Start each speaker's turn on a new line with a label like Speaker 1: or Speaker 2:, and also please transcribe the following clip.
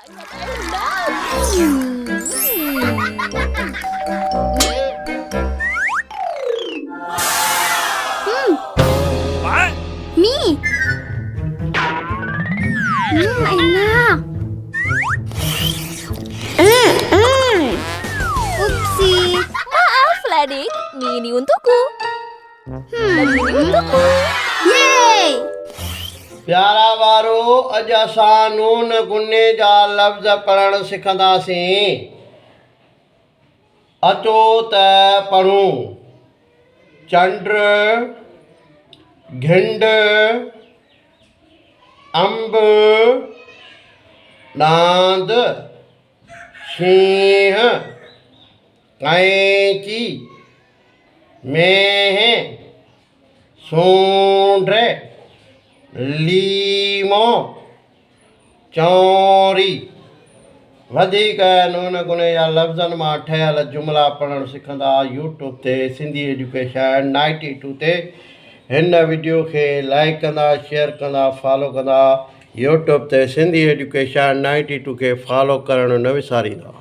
Speaker 1: Me. Enak. Upsi.
Speaker 2: Maaf, Ladik. Mie ini untukku. Dan ini untukku.
Speaker 1: Yeay.
Speaker 3: प्यारा वारो अज असां नून गुने जा लफ़्ज़ पढ़णु सिखंदासीं। अचो त पढ़ूं। चंड, घिंड, अंब, ॾांद, शींहं, कैंची, मेंहिं, सूंड, लीमो, चौरी। वधीक नून गुने जा लफ़्ज़नि मां ठहियल जुमिला पढ़णु सिखंदा यूट्यूब ते सिंधी एजुकेशन 92 ते। हिन वीडियो खे लाइक कंदा, शेयर कंदा, फॉलो कंदा। यूट्यूब ते सिंधी एजुकेशन 92 खे फॉलो करणु न विसारींदा।